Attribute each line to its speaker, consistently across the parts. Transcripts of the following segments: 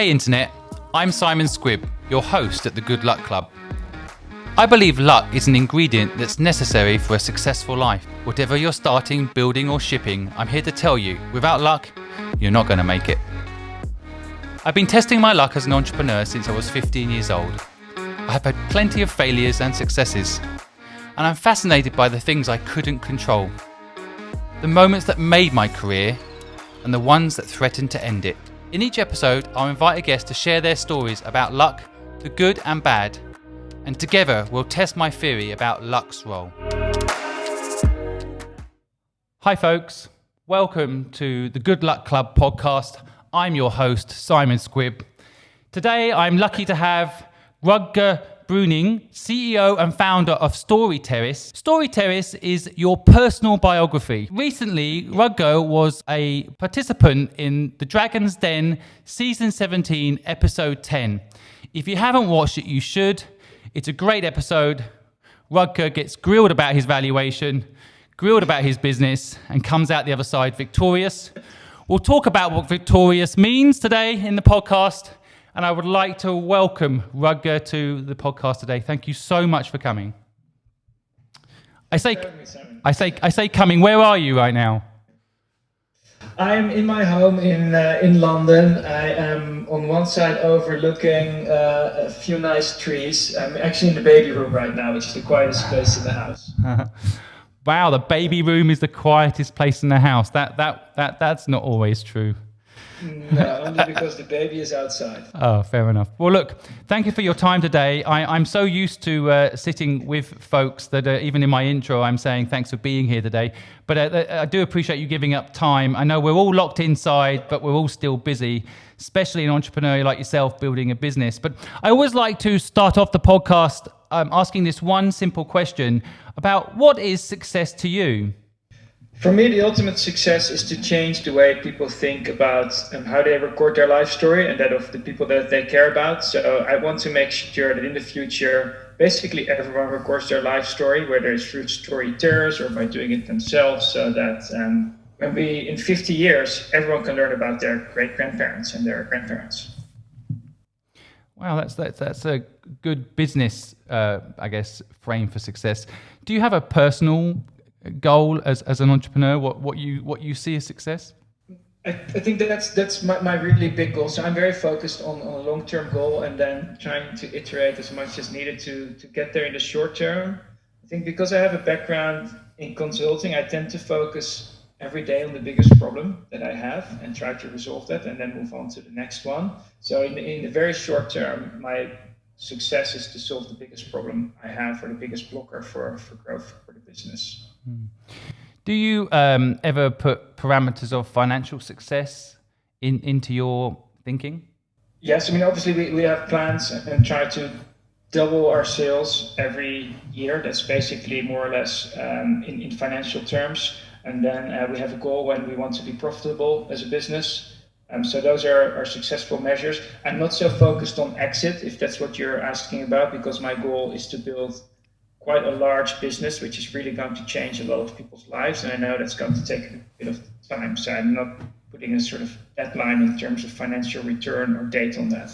Speaker 1: Hey Internet, I'm Simon Squibb, your host at the Good Luck Club. I believe luck is an ingredient that's necessary for a successful life. Whatever you're starting, building or shipping, I'm here to tell you, without luck, you're not going to make it. I've been testing my luck as an entrepreneur since I was 15 years old. I have had plenty of failures and successes, and I'm fascinated by the things I couldn't control. The moments that made my career, and the ones that threatened to end it. In each episode, I'll invite a guest to share their stories about luck, the good and bad, and together we'll test my theory about luck's role. Hi folks, welcome to the Good Luck Club podcast. I'm your host, Simon Squibb. Today I'm lucky to have Rutger Bruining, CEO and founder of Story Terrace. Story Terrace is your personal biography. Recently, Rutger was a participant in The Dragon's Den, Season 17, Episode 10. If you haven't watched it, you should. It's a great episode. Rutger gets grilled about his valuation, grilled about his business, and comes out the other side victorious. We'll talk about what victorious means today in the podcast. And I would like to welcome Rutger to the podcast today. Thank you so much for coming. I say coming. Where are you right now?
Speaker 2: I'm in my home in London. I am on one side overlooking a few nice trees. I'm actually in the baby room right now, which is the quietest place in the house.
Speaker 1: Wow, the baby room is the quietest place in the house. That's not always true.
Speaker 2: No, only because the baby is outside.
Speaker 1: Oh, fair enough. Well, look, thank you for your time today. I'm so used to sitting with folks that even in my intro, I'm saying thanks for being here today. But I do appreciate you giving up time. I know we're all locked inside, but we're all still busy, especially an entrepreneur like yourself building a business. But I always like to start off the podcast asking this one simple question about what is success to you?
Speaker 2: For me, the ultimate success is to change the way people think about how they record their life story and that of the people that they care about. So I want to make sure that in the future, basically everyone records their life story, whether it's through Story Terrace or by doing it themselves, so that when in 50 years, everyone can learn about their great-grandparents and their grandparents.
Speaker 1: Wow, that's a good business, I guess, frame for success. Do you have a personal goal as an entrepreneur? What you see as success?
Speaker 2: I think that's my really big goal. So I'm very focused on a long-term goal and then trying to iterate as much as needed to get there in the short term. I think because I have a background in consulting, I tend to focus every day on the biggest problem that I have and try to resolve that and then move on to the next one. So in the very short term, my success is to solve the biggest problem I have or the biggest blocker for growth for the business.
Speaker 1: Do you ever put parameters of financial success into your thinking?
Speaker 2: Yes, I mean, obviously we have plans and try to double our sales every year. That's basically more or less in financial terms. And then we have a goal when we want to be profitable as a business. So those are our successful measures. I'm not so focused on exit, if that's what you're asking about, because my goal is to build quite a large business, which is really going to change a lot of people's lives. And I know that's going to take a bit of time. So I'm not putting a sort of deadline in terms of financial return or date on that.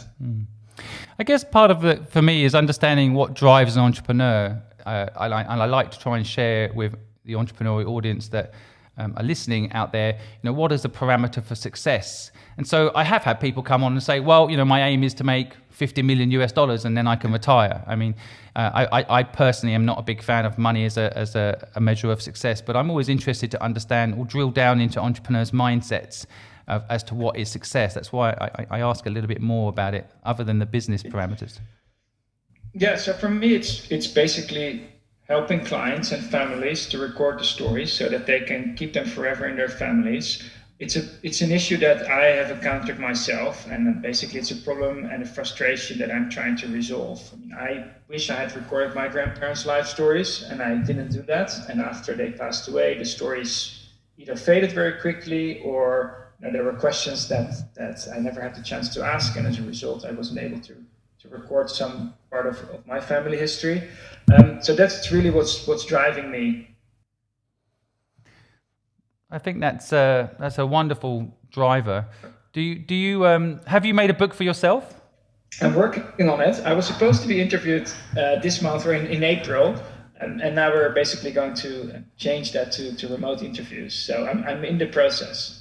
Speaker 1: I guess part of it for me is understanding what drives an entrepreneur. I like to try and share with the entrepreneurial audience that are listening out there, what is the parameter for success? And so I have had people come on and say, well, my aim is to make $50 million and then I can retire. I mean, I personally am not a big fan of money as a measure of success, but I'm always interested to understand or drill down into entrepreneurs' mindsets as to what is success. That's why I ask a little bit more about it, other than the business parameters.
Speaker 2: Yeah, so for me, it's basically helping clients and families to record the stories so that they can keep them forever in their families. It's an issue that I have encountered myself, and basically it's a problem and a frustration that I'm trying to resolve. I mean, I wish I had recorded my grandparents' life stories, and I didn't do that. And after they passed away, the stories either faded very quickly, or there were questions that I never had the chance to ask, and as a result, I wasn't able to record some part of my family history. So that's really what's driving me.
Speaker 1: I think that's a wonderful driver. Do you have you made a book for yourself?
Speaker 2: I'm working on it. I was supposed to be interviewed this month or in April, and now we're basically going to change that to remote interviews. So I'm in the process.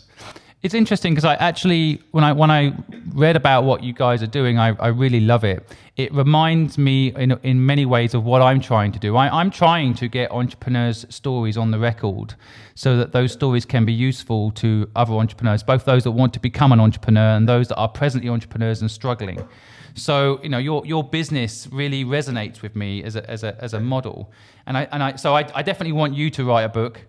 Speaker 1: It's interesting because I actually, when I read about what you guys are doing, I really love it. It reminds me in many ways of what I'm trying to do. I'm trying to get entrepreneurs' stories on the record so that those stories can be useful to other entrepreneurs, both those that want to become an entrepreneur and those that are presently entrepreneurs and struggling. So your business really resonates with me as a model, and I definitely want you to write a book.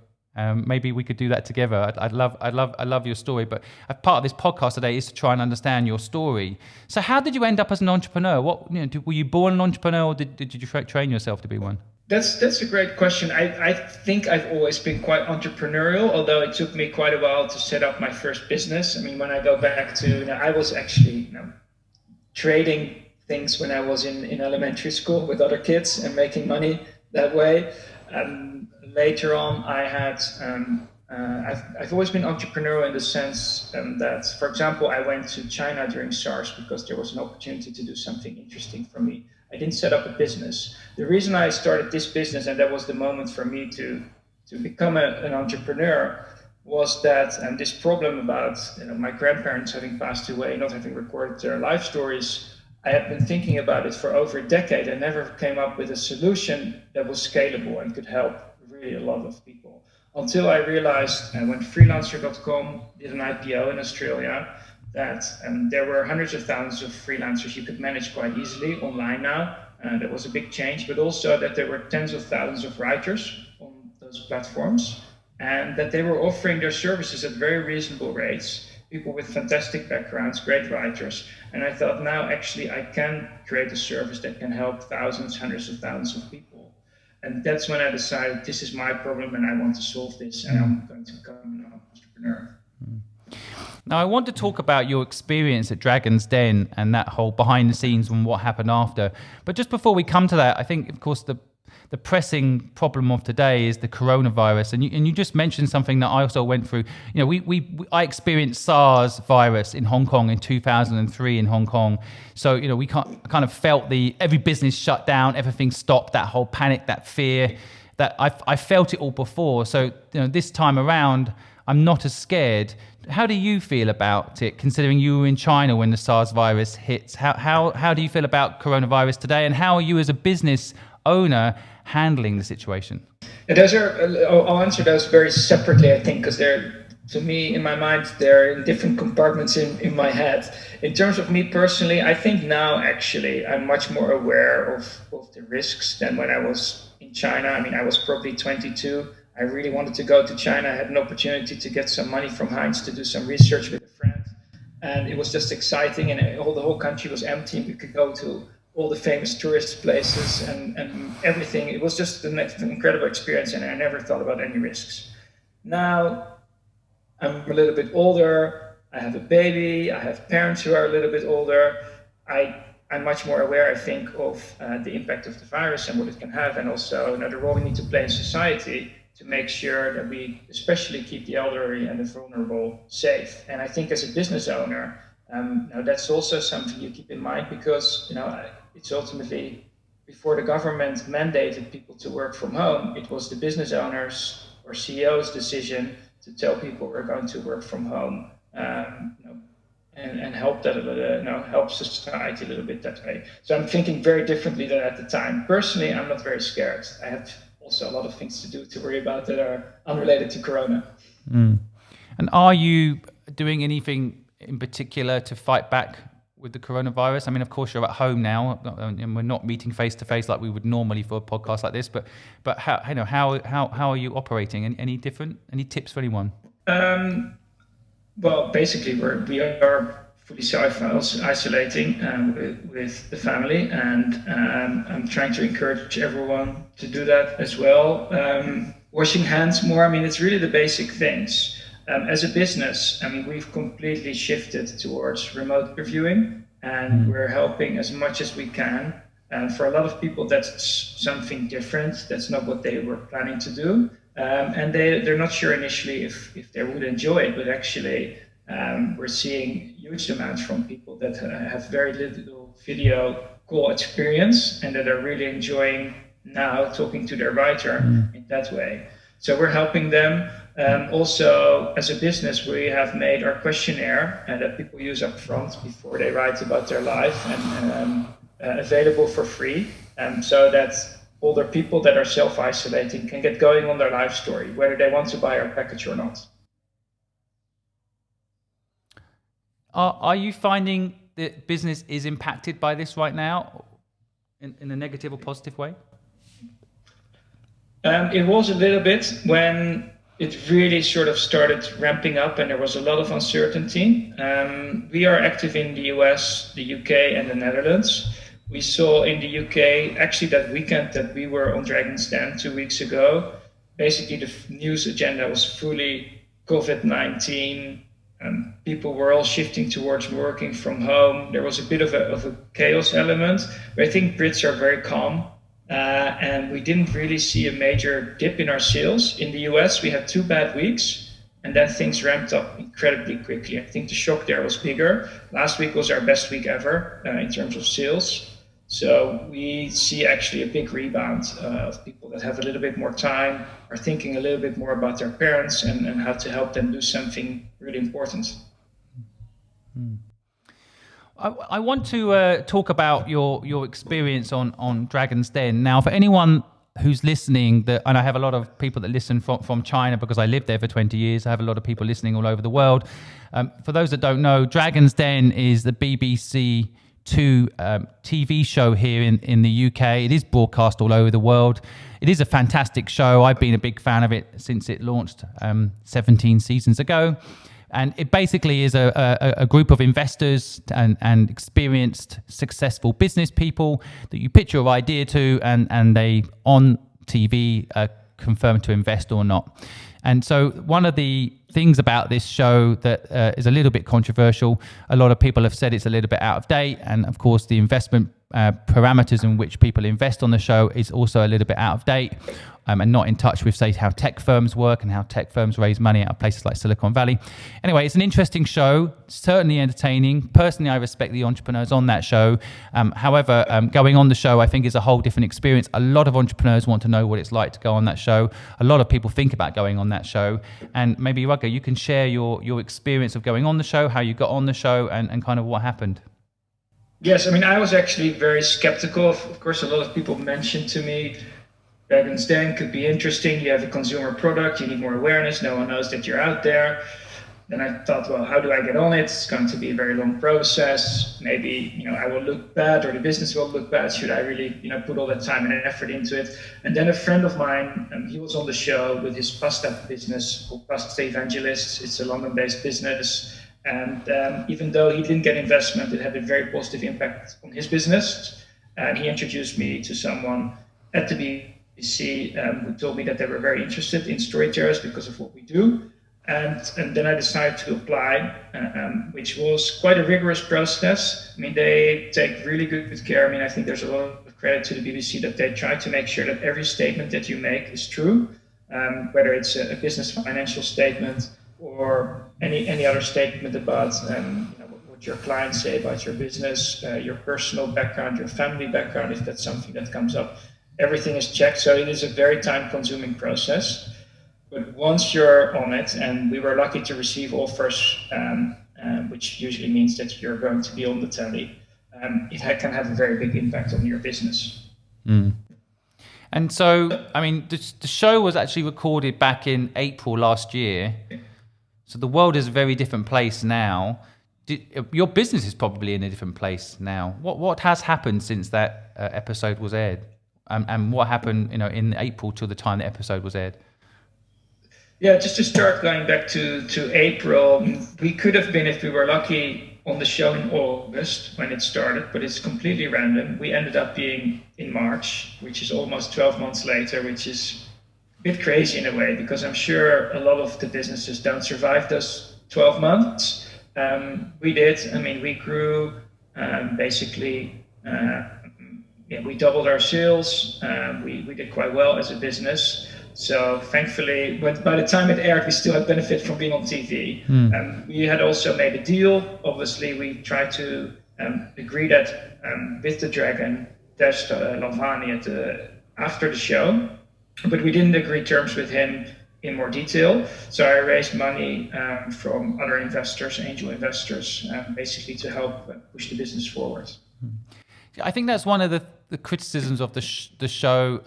Speaker 1: Maybe we could do that together. I love your story, but a part of this podcast today is to try and understand your story. So how did you end up as an entrepreneur? Were you born an entrepreneur, or did you train yourself to be one?
Speaker 2: That's a great question. I think I've always been quite entrepreneurial, although it took me quite a while to set up my first business. I mean, when I go back to, I was actually trading things when I was in elementary school with other kids and making money that way. Later on, I've always been entrepreneurial in the sense that, for example, I went to China during SARS because there was an opportunity to do something interesting for me. I didn't set up a business. The reason I started this business, and that was the moment for me to become an entrepreneur, was that this problem about my grandparents having passed away, not having recorded their life stories. I had been thinking about it for over a decade and never came up with a solution that was scalable and could help really a lot of people. Until I realized when freelancer.com did an IPO in Australia that there were hundreds of thousands of freelancers you could manage quite easily online now. That was a big change, but also that there were tens of thousands of writers on those platforms and that they were offering their services at very reasonable rates. People with fantastic backgrounds, great writers. And I thought, now actually I can create a service that can help thousands, hundreds of thousands of people. And that's when I decided this is my problem and I want to solve this and I'm going to become an entrepreneur.
Speaker 1: Now, I want to talk about your experience at Dragon's Den and that whole behind the scenes and what happened after. But just before we come to that, I think, of course, the pressing problem of today is the coronavirus, and you just mentioned something that I also went through. I experienced SARS virus in Hong Kong in 2003 in Hong Kong. So we kind of felt every business shut down, everything stopped, that whole panic, that fear. That I felt it all before. So this time around, I'm not as scared. How do you feel about it, considering you were in China when the SARS virus hit? How do you feel about coronavirus today, and how are you as a business owner handling the situation?
Speaker 2: I'll answer those very separately, I think, because they're, to me, in my mind, they're in different compartments in my head. In terms of me personally, I think now actually I'm much more aware of the risks than when I was in China. I mean, I was probably 22. I really wanted to go to China. I had an opportunity to get some money from Heinz to do some research with a friend. And it was just exciting, and the whole country was empty, and we could go to all the famous tourist places and everything. It was just an incredible experience, and I never thought about any risks. Now, I'm a little bit older. I have a baby. I have parents who are a little bit older. I'm much more aware, I think, of the impact of the virus and what it can have, and also the role we need to play in society to make sure that we especially keep the elderly and the vulnerable safe. And I think as a business owner, that's also something you keep in mind, because it's ultimately, before the government mandated people to work from home, it was the business owners or CEO's decision to tell people we're going to work from home, and help help society a little bit that way. So I'm thinking very differently than at the time. Personally, I'm not very scared. I have also a lot of things to worry about that are unrelated to Corona.
Speaker 1: And are you doing anything in particular to fight back with the coronavirus? I mean, of course, you're at home now, and we're not meeting face to face like we would normally for a podcast like this. But how are you operating? Any different? Any tips for anyone?
Speaker 2: Well, basically, we are fully self-isolating with the family, and I'm trying to encourage everyone to do that as well. Washing hands more. I mean, it's really the basic things. As a business, I mean, we've completely shifted towards remote reviewing, and we're helping as much as we can. And for a lot of people, that's something different. That's not what they were planning to do. And they're not sure initially if they would enjoy it, but actually We're seeing huge demands from people that have very little video call experience and that are really enjoying now talking to their writer in that way. So we're helping them. Also, as a business, we have made our questionnaire that people use up front before they write about their life and available for free, so that older people that are self-isolating can get going on their life story, whether they want to buy our package or not.
Speaker 1: Are you finding that business is impacted by this right now in a negative or positive way?
Speaker 2: It was a little bit when it really sort of started ramping up and there was a lot of uncertainty. We are active in the US, the UK, and the Netherlands. We saw in the UK, actually that weekend that we were on Dragon's Den 2 weeks ago, basically the news agenda was fully COVID-19. People were all shifting towards working from home. There was a bit of a chaos element, but I think Brits are very calm. And we didn't really see a major dip in our sales. In the US, we had 2 bad weeks, and then things ramped up incredibly quickly. I think the shock there was bigger. Last week was our best week ever in terms of sales. So we see actually a big rebound of people that have a little bit more time, are thinking a little bit more about their parents and how to help them do something really important.
Speaker 1: I want to talk about your experience on Dragon's Den. Now, for anyone who's listening, and I have a lot of people that listen from China because I lived there for 20 years. I have a lot of people listening all over the world. For those that don't know, Dragon's Den is the BBC Two TV show here in the UK. It is broadcast all over the world. It is a fantastic show. I've been a big fan of it since it launched 17 seasons ago. And it basically is a group of investors and experienced, successful business people that you pitch your idea to, and they, on TV, confirm to invest or not. And so one of the things about this show that is a little bit controversial, a lot of people have said it's a little bit out of date. And of course, the investment parameters in which people invest on the show is also a little bit out of date. And not in touch with, say, how tech firms work and how tech firms raise money out of places like Silicon Valley. Anyway, it's an interesting show, certainly entertaining. Personally, I respect the entrepreneurs on that show. However, going on the show, I think, is a whole different experience. A lot of entrepreneurs want to know what it's like to go on that show. A lot of people think about going on that show. And maybe, Rutger, you can share your experience of going on the show, how you got on the show, and kind of what happened.
Speaker 2: Yes, I mean, I was actually very skeptical. Of course, a lot of people mentioned to me, Dragon's Den could be interesting. You have a consumer product, you need more awareness, no one knows that you're out there. Then I thought, well, how do I get on it? It's going to be a very long process. Maybe, I will look bad, or the business will look bad. Should I really, put all that time and effort into it? And then a friend of mine, he was on the show with his pasta business called Pasta Evangelists. It's a London-based business. And even though he didn't get investment, it had a very positive impact on his business. And he introduced me to someone at the BBC who told me that they were very interested in Story Terrace because of what we do. And then I decided to apply, which was quite a rigorous process. I mean, they take really good care. I mean, I think there's a lot of credit to the BBC that they try to make sure that every statement that you make is true, whether it's a business financial statement or any other statement about what your clients say about your business, your personal background, your family background, if that's something that comes up. Everything is checked, so it is a very time-consuming process. But once you're on it, and we were lucky to receive offers, which usually means that you're going to be on the telly, it can have a very big impact on your business.
Speaker 1: Mm. And so, I mean, the show was actually recorded back in April last year. So the world is a very different place now. Your business is probably in a different place now. What has happened since that episode was aired? And what happened, in April till the time the episode was aired?
Speaker 2: Yeah, just to start going back to April, we could have been, if we were lucky, on the show in August when it started, but it's completely random. We ended up being in March, which is almost 12 months later, which is a bit crazy in a way, because I'm sure a lot of the businesses don't survive those 12 months. We did. I mean, we grew basically. We doubled our sales. We did quite well as a business. So thankfully, but by the time it aired, we still had benefit from being on TV. We had also made a deal. Obviously, we tried to agree that with the Dragon, Tej Lalvani after the show, but we didn't agree terms with him in more detail. So I raised money from other investors, angel investors, basically to help push the business forward.
Speaker 1: I think that's one of the criticisms of the show.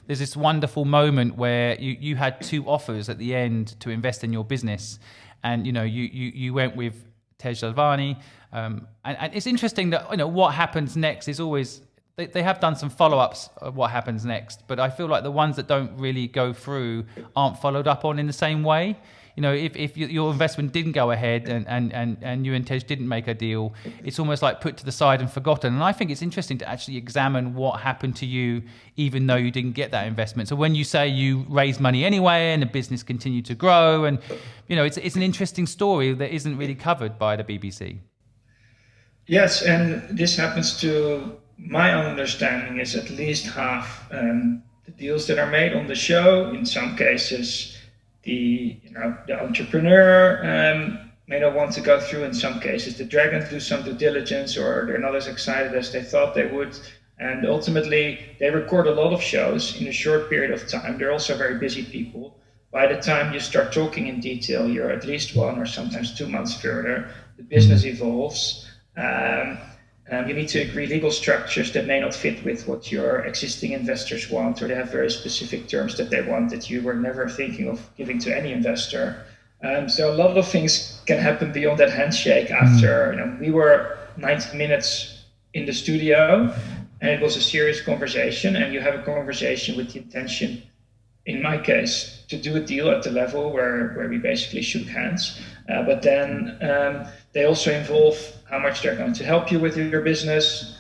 Speaker 1: There's this wonderful moment where you had two offers at the end to invest in your business, and you went with Tej Lalvani, and it's interesting that what happens next is always they have done some follow-ups of what happens next, but I feel like the ones that don't really go through aren't followed up on in the same way. If your investment didn't go ahead and you and Tej didn't make a deal, it's almost like put to the side and forgotten. And I think it's interesting to actually examine what happened to you, even though you didn't get that investment. So when you say you raised money anyway and the business continued to grow, and it's an interesting story that isn't really covered by the BBC.
Speaker 2: Yes, and this happens to my understanding is at least half the deals that are made on the show. In some cases, the entrepreneur may not want to go through. In some cases, the Dragons do some due diligence, or they're not as excited as they thought they would. And ultimately, they record a lot of shows in a short period of time. They're also very busy people. By the time you start talking in detail, you're at least 1 or sometimes 2 months further. The business evolves. You need to agree legal structures that may not fit with what your existing investors want, or they have very specific terms that they want that you were never thinking of giving to any investor. So a lot of things can happen beyond that handshake after. We were 90 minutes in the studio, and it was a serious conversation, and you have a conversation with the intention, in my case, to do a deal at the level where we basically shook hands. But then they also involve how much they're going to help you with your business.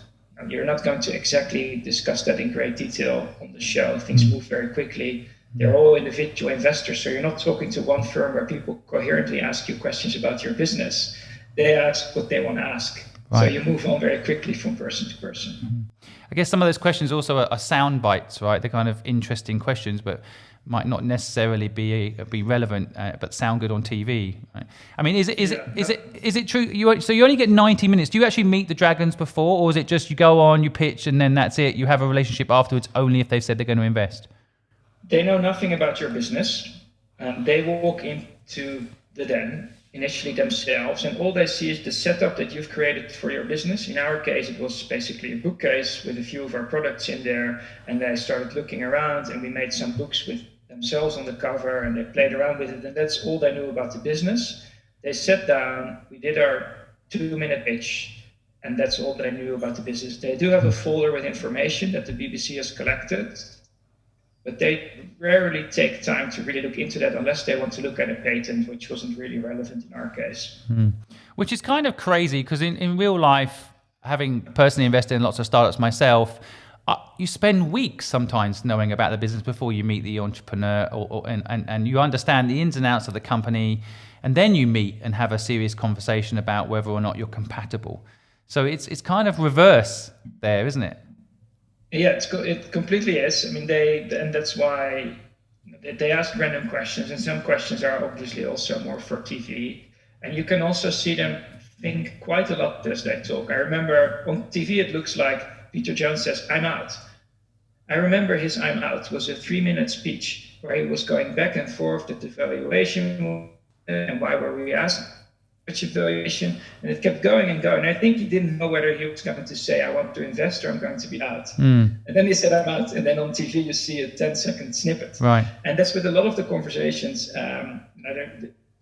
Speaker 2: You're not going to exactly discuss that in great detail on the show. Things move very quickly. They're all individual investors, so you're not talking to one firm where people coherently ask you questions about your business. They ask what they want to ask. Right. So you move on very quickly from person to person.
Speaker 1: I guess some of those questions also are sound bites, right? They're kind of interesting questions, but might not necessarily be relevant, but sound good on TV. Right? I mean, is it true? So you only get 90 minutes. Do you actually meet the Dragons before, or is it just you go on, you pitch, and then that's it? You have a relationship afterwards only if they've said they're going to invest?
Speaker 2: They know nothing about your business. They walk into the den initially themselves, and all they see is the setup that you've created for your business. In our case, it was basically a bookcase with a few of our products in there, and they started looking around, and we made some books with themselves on the cover, and they played around with it, and that's all they knew about the business. They sat down, we did our 2-minute pitch, and that's all they knew about the business. They do have a folder with information that the BBC has collected, but they rarely take time to really look into that unless they want to look at a patent, which wasn't really relevant in our case.
Speaker 1: Which is kind of crazy, because in real life, having personally invested in lots of startups myself, you spend weeks sometimes knowing about the business before you meet the entrepreneur, and you understand the ins and outs of the company, and then you meet and have a serious conversation about whether or not you're compatible. So it's kind of reverse there, isn't it?
Speaker 2: Yeah, it completely is. I mean, and that's why they ask random questions, and some questions are obviously also more for TV. And you can also see them think quite a lot as they talk. I remember on TV, it looks like Peter Jones says, "I'm out." I remember his "I'm out" was a 3-minute speech where he was going back and forth that the valuation and why were we asked such a valuation, and it kept going and going. I think he didn't know whether he was going to say, "I want to invest," or "I'm going to be out." And then he said, "I'm out," and then on TV you see a 10-second snippet.
Speaker 1: Right.
Speaker 2: And that's with a lot of the conversations.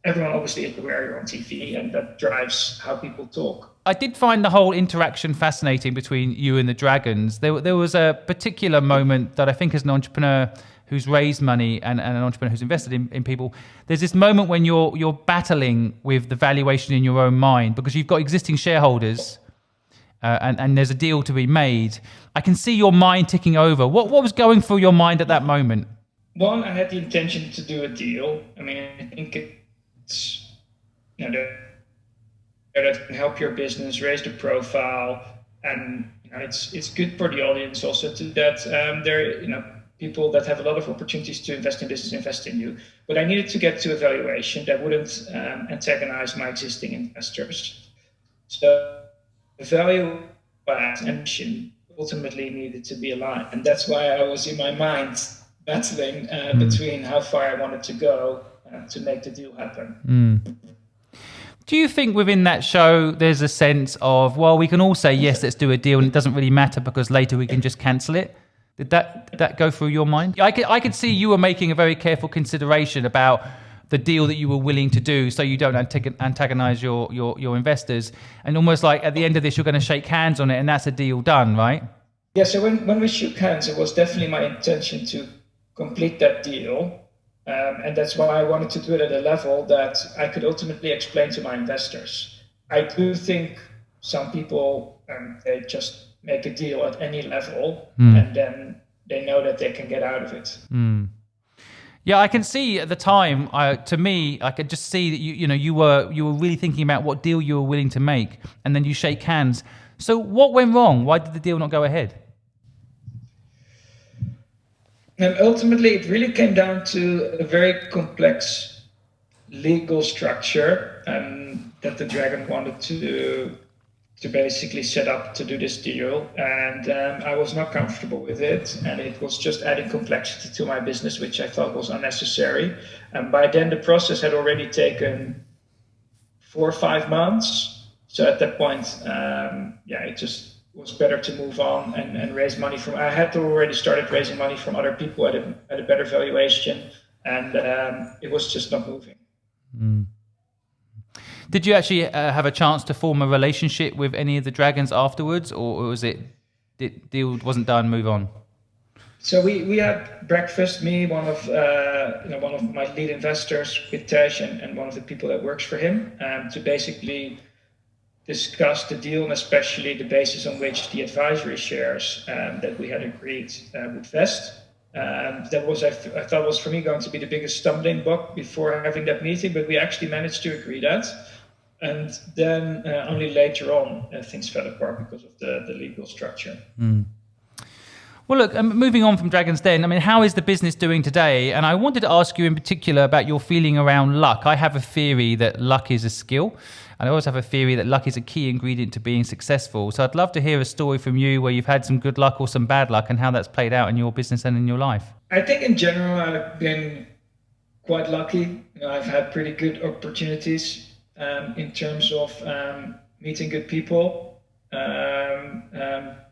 Speaker 2: Everyone obviously is aware you're on TV, and that drives how people talk.
Speaker 1: I did find the whole interaction fascinating between you and the Dragons. There was a particular moment that I think, as an entrepreneur who's raised money and an entrepreneur who's invested in people, there's this moment when you're battling with the valuation in your own mind, because you've got existing shareholders and there's a deal to be made. I can see your mind ticking over. What was going through your mind at that moment?
Speaker 2: One, I had the intention to do a deal. I mean, I think it's, that can help your business, raise the profile, and it's good for the audience also to that people that have a lot of opportunities to invest in business invest in you. But I needed to get to a valuation that wouldn't antagonize my existing investors. So the value and mission ultimately needed to be aligned. And that's why I was in my mind battling between how far I wanted to go to make the deal happen.
Speaker 1: Do you think within that show there's a sense of, well, we can all say, yes, let's do a deal, and it doesn't really matter because later we can just cancel it? Did that go through your mind? I could see you were making a very careful consideration about the deal that you were willing to do so you don't antagonize your investors. And almost like at the end of this, you're going to shake hands on it and that's a deal done, right?
Speaker 2: Yeah, so when we shook hands, it was definitely my intention to complete that deal. And that's why I wanted to do it at a level that I could ultimately explain to my investors. I do think some people, they just make a deal at any level and then they know that they can get out of it.
Speaker 1: Yeah, I can see at the time, to me, I could just see that you were really thinking about what deal you were willing to make, and then you shake hands. So what went wrong? Why did the deal not go ahead?
Speaker 2: And ultimately, it really came down to a very complex legal structure that the Dragon wanted to basically set up to do this deal. And I was not comfortable with it. And it was just adding complexity to my business, which I thought was unnecessary. And by then, the process had already taken 4 or 5 months. So at that point, it just was better to move on and raise money from. I had already started raising money from other people at a better valuation, and it was just not moving.
Speaker 1: Did you actually have a chance to form a relationship with any of the Dragons afterwards, or was it deal wasn't done, move on?
Speaker 2: So we had breakfast, me, one of my lead investors with Tej, and one of the people that works for him, to basically discuss the deal, and especially the basis on which the advisory shares that we had agreed would vest. That was, I thought, was for me going to be the biggest stumbling block before having that meeting, but we actually managed to agree that. And then only later on things fell apart because of the legal structure.
Speaker 1: Well, look, moving on from Dragon's Den, I mean, how is the business doing today? And I wanted to ask you in particular about your feeling around luck. I have a theory that luck is a skill. And I also have a theory that luck is a key ingredient to being successful. So I'd love to hear a story from you where you've had some good luck or some bad luck and how that's played out in your business and in your life.
Speaker 2: I think in general, I've been quite lucky. I've had pretty good opportunities in terms of meeting good people,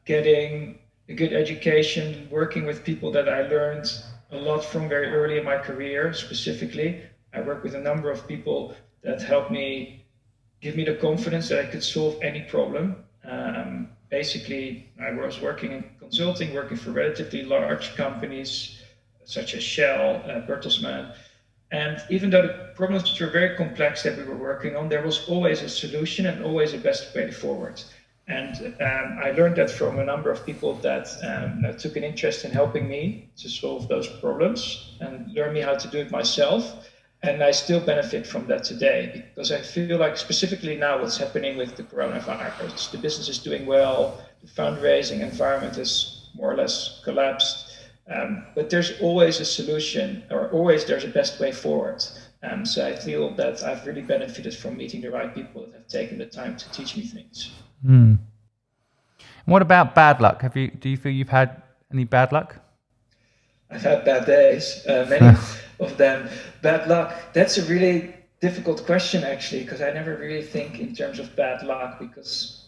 Speaker 2: getting a good education, working with people that I learned a lot from very early in my career. Specifically, I worked with a number of people that helped me give me the confidence that I could solve any problem. Basically, I was working in consulting, working for relatively large companies such as Shell, Bertelsmann. And even though the problems were very complex that we were working on, there was always a solution and always a best way forward. And I learned that from a number of people that took an interest in helping me to solve those problems and learn me how to do it myself. And I still benefit from that today because I feel like specifically now what's happening with the coronavirus, the business is doing well, the fundraising environment has more or less collapsed, but there's always a solution or always there's a best way forward. So I feel that I've really benefited from meeting the right people that have taken the time to teach me things.
Speaker 1: What about bad luck? Do you feel you've had any bad luck?
Speaker 2: I've had bad days, many of them. Bad luck, that's a really difficult question actually, because I never really think in terms of bad luck because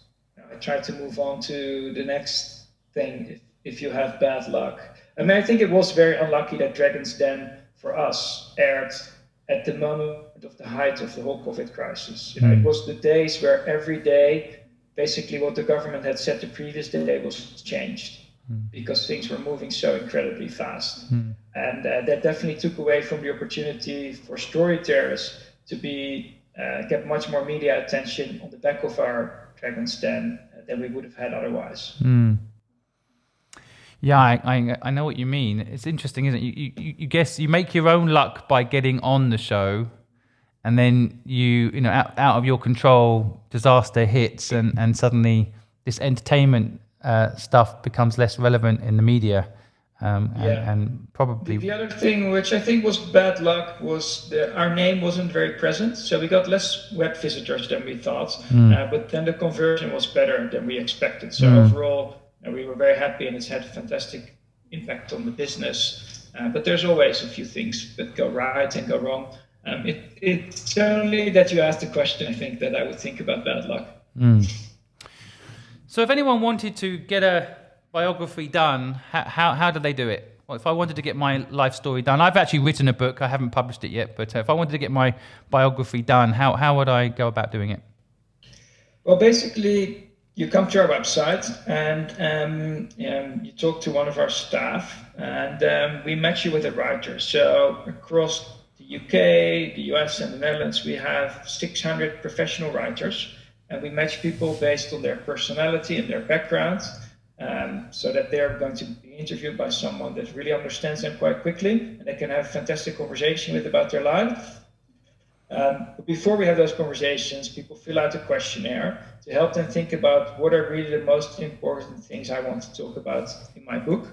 Speaker 2: I try to move on to the next thing if you have bad luck. I mean, I think it was very unlucky that Dragon's Den for us aired at the moment of the height of the whole COVID crisis. It was the days where every day, basically what the government had said the previous day was changed. Because things were moving so incredibly fast. And that definitely took away from the opportunity for Story Terrace to get much more media attention on the back of our Dragon's Den than we would have had otherwise.
Speaker 1: Yeah, I know what you mean. It's interesting, isn't it? You guess you make your own luck by getting on the show, and then out of your control, disaster hits, and suddenly this entertainment stuff becomes less relevant in the media. and probably
Speaker 2: the other thing, which I think was bad luck, was our name wasn't very present. So we got less web visitors than we thought, but then the conversion was better than we expected. So overall, we were very happy, and it's had a fantastic impact on the business. But there's always a few things that go right and go wrong. It's only that you asked the question, I think, that I would think about bad luck.
Speaker 1: So if anyone wanted to get a biography done, how do they do it? Well, if I wanted to get my life story done, I've actually written a book, I haven't published it yet, but if I wanted to get my biography done, how would I go about doing it?
Speaker 2: Well, basically, you come to our website and you talk to one of our staff, and we match you with a writer. So across the UK, the US, and the Netherlands, we have 600 professional writers, and we match people based on their personality and their background. So that they're going to be interviewed by someone that really understands them quite quickly, and they can have a fantastic conversation with about their life. But before we have those conversations, people fill out a questionnaire to help them think about what are really the most important things I want to talk about in my book.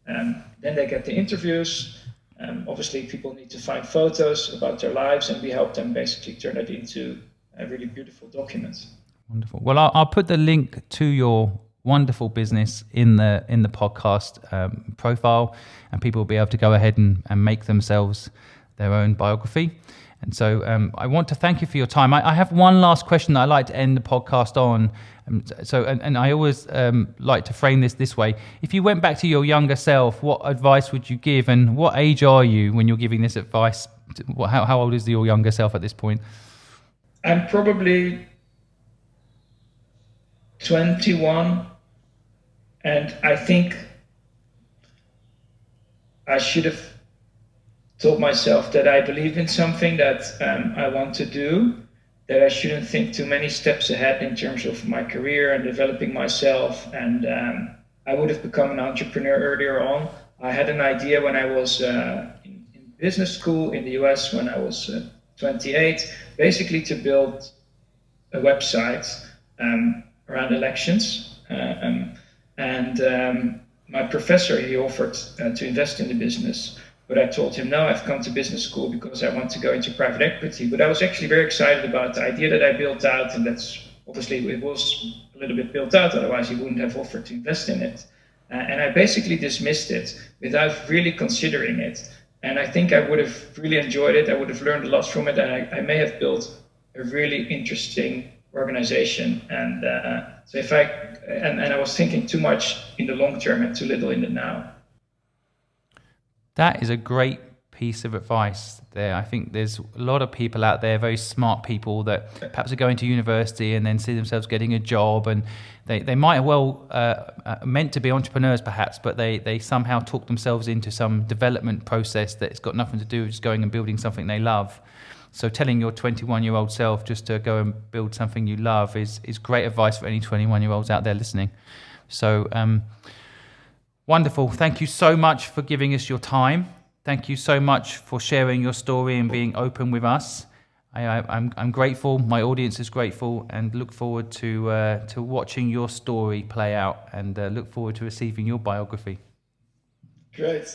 Speaker 2: Then they get the interviews. Obviously, people need to find photos about their lives, and we help them basically turn it into a really beautiful document.
Speaker 1: Wonderful. Well, I'll put the link to your wonderful business in the podcast profile, and people will be able to go ahead and make themselves their own biography. And so I want to thank you for your time. I have one last question that I like to end the podcast on. And I always like to frame this way. If you went back to your younger self, what advice would you give, and what age are you when you're giving this advice? How old is your younger self at this point?
Speaker 2: I'm probably 21. And I think I should have told myself that I believe in something that I want to do, that I shouldn't think too many steps ahead in terms of my career and developing myself. And I would have become an entrepreneur earlier on. I had an idea when I was in business school in the US when I was 28, basically to build a website around elections. My professor, he offered to invest in the business, but I told him, no, I've come to business school because I want to go into private equity. But I was actually very excited about the idea that I built out, and that's obviously it was a little bit built out, otherwise he wouldn't have offered to invest in it. And I basically dismissed it without really considering it. And I think I would have really enjoyed it. I would have learned a lot from it, and I may have built a really interesting organization. And so if I was thinking too much in the long term and too little in the now.
Speaker 1: That is a great piece of advice there. I think there's a lot of people out there, very smart people, that perhaps are going to university and then see themselves getting a job, and they might well meant to be entrepreneurs perhaps, but they somehow talk themselves into some development process that's got nothing to do with just going and building something they love. So telling your 21-year-old self just to go and build something you love is great advice for any 21-year-olds out there listening. So wonderful. Thank you so much for giving us your time. Thank you so much for sharing your story and being open with us. I'm grateful. My audience is grateful, and look forward to watching your story play out, and look forward to receiving your biography.
Speaker 2: Great.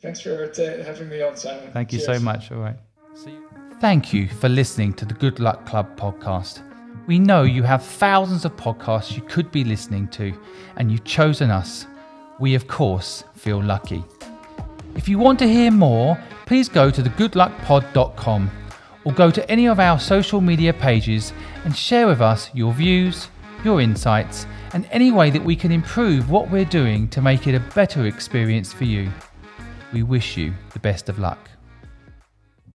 Speaker 2: Thanks for having me on, Simon.
Speaker 1: Thank you so much. All right. See you. Thank you for listening to the Good Luck Club podcast. We know you have thousands of podcasts you could be listening to, and you've chosen us. We, of course, feel lucky. If you want to hear more, please go to thegoodluckpod.com or go to any of our social media pages and share with us your views, your insights, and any way that we can improve what we're doing to make it a better experience for you. We wish you the best of luck.